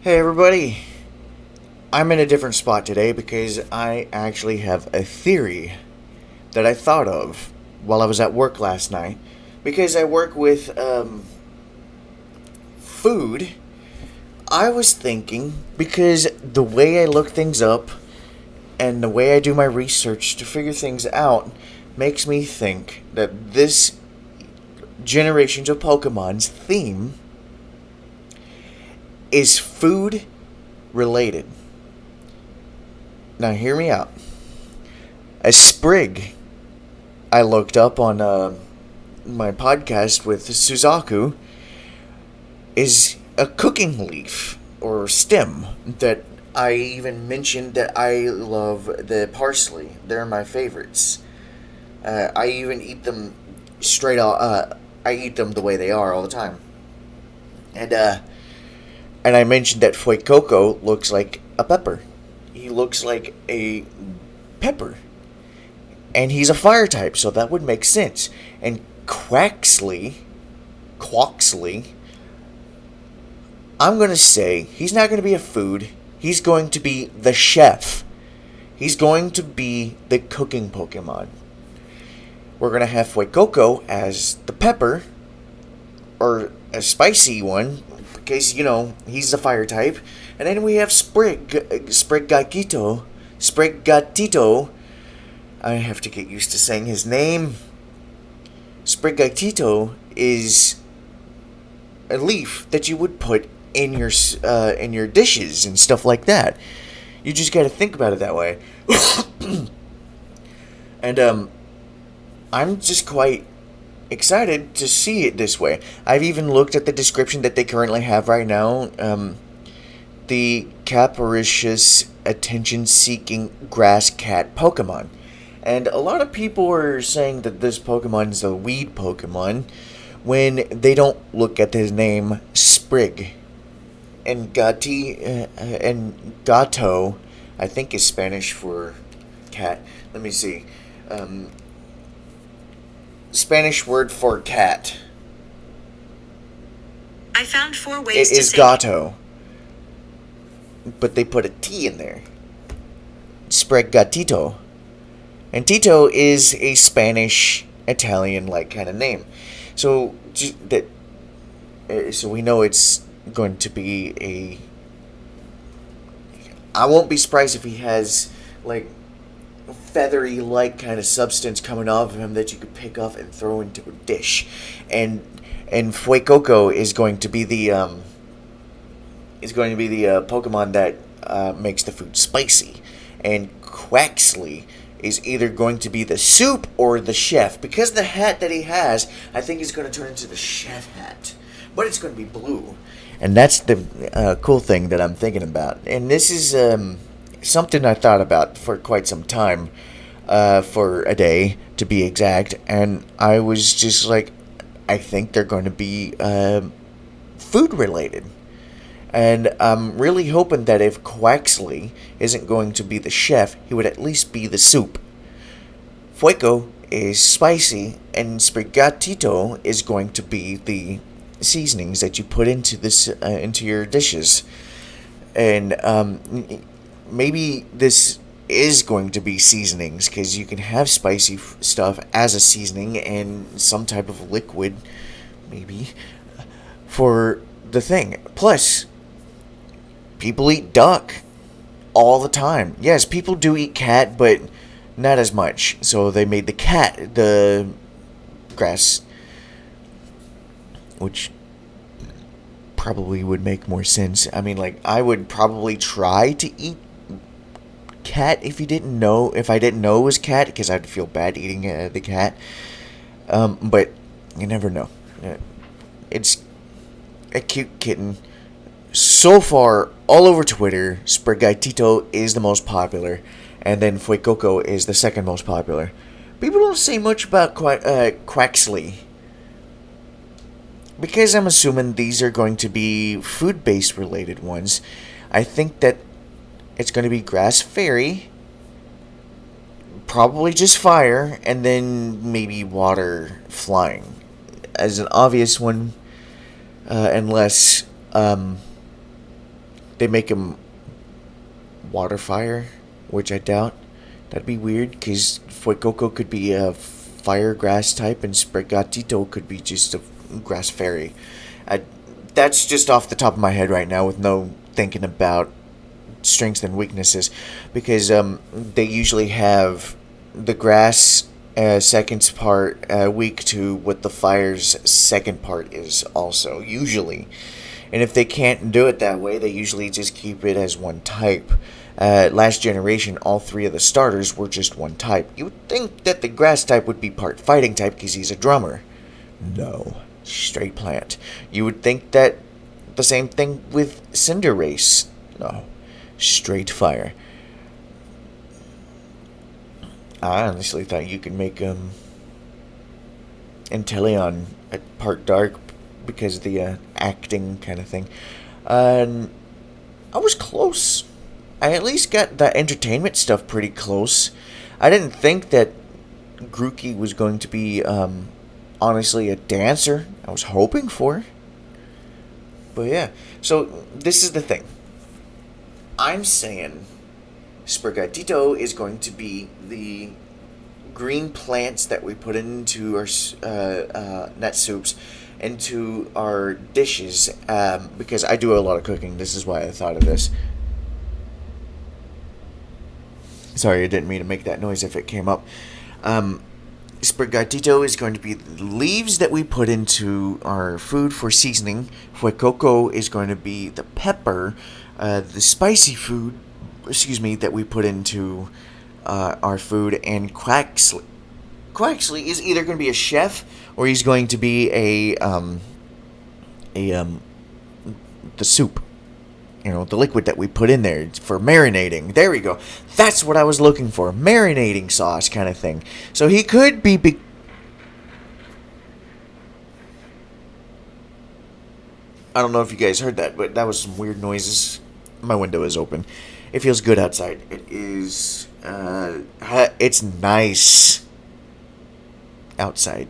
Hey everybody, I'm in a different spot today because I actually have a theory that I thought of while I was at work last night. Because I work with food, I was thinking, because the way I look things up and the way I do my research to figure things out makes me think that this generations of Pokemon's theme is food related. Now, hear me out. A sprig I looked up on my podcast with Suzaku is a cooking leaf or stem that I even mentioned that I love the parsley. They're my favorites. I even eat them straight out. I eat them the way they are all the time. And and I mentioned that Fuecoco looks like a pepper. He looks like a pepper. And he's a fire type, so that would make sense. And Quaxley, I'm going to say he's not going to be a food. He's going to be the chef. He's going to be the cooking Pokemon. We're going to have Fuecoco as the pepper, or a spicy one, because, he's the fire type. And then we have Sprigatito. I have to get used to saying his name. Sprigatito is a leaf that you would put in your dishes and stuff like that. You just got to think about it that way. And I'm just quite excited to see it this way. I've even looked at the description that they currently have right now. The capricious, attention-seeking grass cat Pokemon. And a lot of people are saying that this Pokemon is a weed Pokemon when they don't look at his name, Sprig. And Gato, I think, is Spanish for cat. Let me see. Spanish word for cat. I found 4 ways to say it. It is Gato. But they put a T in there. Spregatito. And Tito is a Spanish, Italian-like kind of name. So we know it's going to be a... I won't be surprised if he has, feathery-like kind of substance coming off of him that you could pick off and throw into a dish. And Fuecoco is going to be the Pokemon that makes the food spicy. And Quaxley is either going to be the soup or the chef. Because the hat that he has, I think he's going to turn into the chef hat. But it's going to be blue. And that's the cool thing that I'm thinking about. And this is something I thought about for quite some time. For a day, to be exact. And I was just like, I think they're going to be food related. And I'm really hoping that if Quaxley isn't going to be the chef, he would at least be the soup. Fuego is spicy, and Sprigatito is going to be the seasonings that you put into into your dishes. And maybe this is going to be seasonings, because you can have spicy stuff as a seasoning and some type of liquid, maybe, for the thing. Plus, people eat duck all the time. Yes, people do eat cat, but not as much. So they made the cat the grass, which probably would make more sense. I mean, I would probably try to eat cat if I didn't know it was cat, because I'd feel bad eating the cat. But you never know. It's a cute kitten. So far, all over Twitter, Sprigatito is the most popular, and then Fuecoco is the second most popular. People don't say much about Quaxley, because I'm assuming these are going to be food-based related ones. I think that it's going to be Grass Fairy, probably just fire, and then maybe water flying as an obvious one, unless they make them water fire, which I doubt. That'd be weird, because Fuecoco could be a fire grass type, and Sprigatito could be just a grass fairy. I, that's just off the top of my head right now, with no thinking about strengths and weaknesses, because they usually have the grass second part weak to what the fire's second part is also, usually. And if they can't do it that way, they usually just keep it as one type. Last generation, all three of the starters were just one type. You would think that the grass type would be part fighting type because he's a drummer. No, straight plant. You would think that the same thing with Cinderace. No, straight fire. I honestly thought you could make Inteleon a part dark because of the acting kind of thing. I was close. I at least got the entertainment stuff pretty close. I didn't think that Grookey was going to be, honestly, a dancer. I was hoping for. But yeah, so this is the thing. I'm saying Sprigatito is going to be the green plants that we put into our net soups, into our dishes, because I do a lot of cooking. This is why I thought of this. Sorry, I didn't mean to make that noise if it came up. Sprigatito is going to be the leaves that we put into our food for seasoning. Fuecoco is going to be the pepper, the spicy food, that we put into our food. And Quaxley is either going to be a chef, or he's going to be the soup. You know, the liquid that we put in there for marinating. There we go. That's what I was looking for. Marinating sauce kind of thing. So he could be... I don't know if you guys heard that, but that was some weird noises. My window is open. It feels good outside. It is... it's nice outside.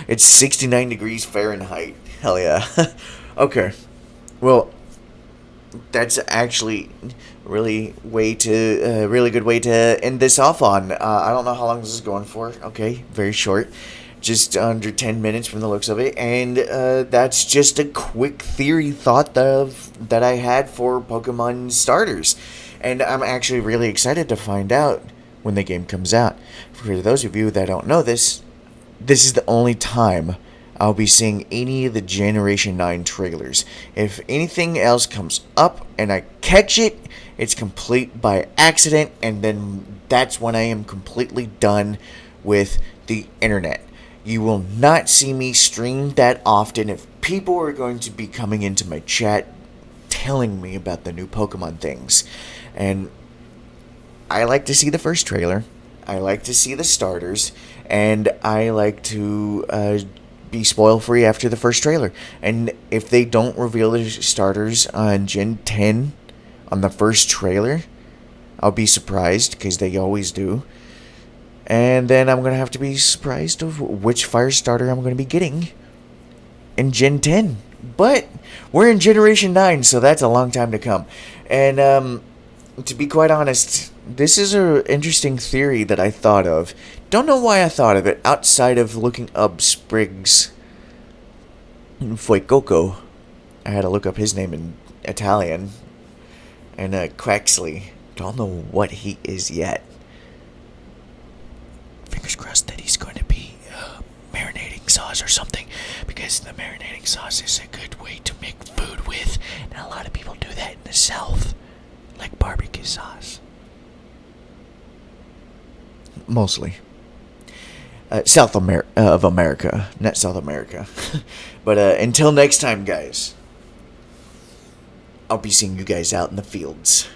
It's 69 degrees Fahrenheit. Hell yeah. Okay. Well... that's actually really good way to end this off on. I don't know how long this is going for. Okay, very short, just under 10 minutes from the looks of it, and that's just a quick theory thought that I had for Pokemon starters, and I'm actually really excited to find out when the game comes out. For those of you that don't know this is the only time I'll be seeing any of the Generation 9 trailers. If anything else comes up and I catch it, it's complete by accident, and then that's when I am completely done with the internet. You will not see me stream that often if people are going to be coming into my chat telling me about the new Pokemon things. And I like to see the first trailer. I like to see the starters. And I like to... be spoil free after the first trailer. And if they don't reveal the starters on Gen 10 on the first trailer, I'll be surprised, because they always do. And then I'm going to have to be surprised of which fire starter I'm going to be getting in Gen 10. But we're in Generation 9, so that's a long time to come. And to be quite honest, this is an interesting theory that I thought of. Don't know why I thought of it, outside of looking up Spriggs Fuecoco. I had to look up his name in Italian. And Quaxley. Don't know what he is yet. Fingers crossed that he's going to be marinating sauce or something, because the marinating sauce is a good way to make food with, and a lot of people do that in the South, like barbecue sauce. Mostly. South of America, not South America. But until next time, guys, I'll be seeing you guys out in the fields.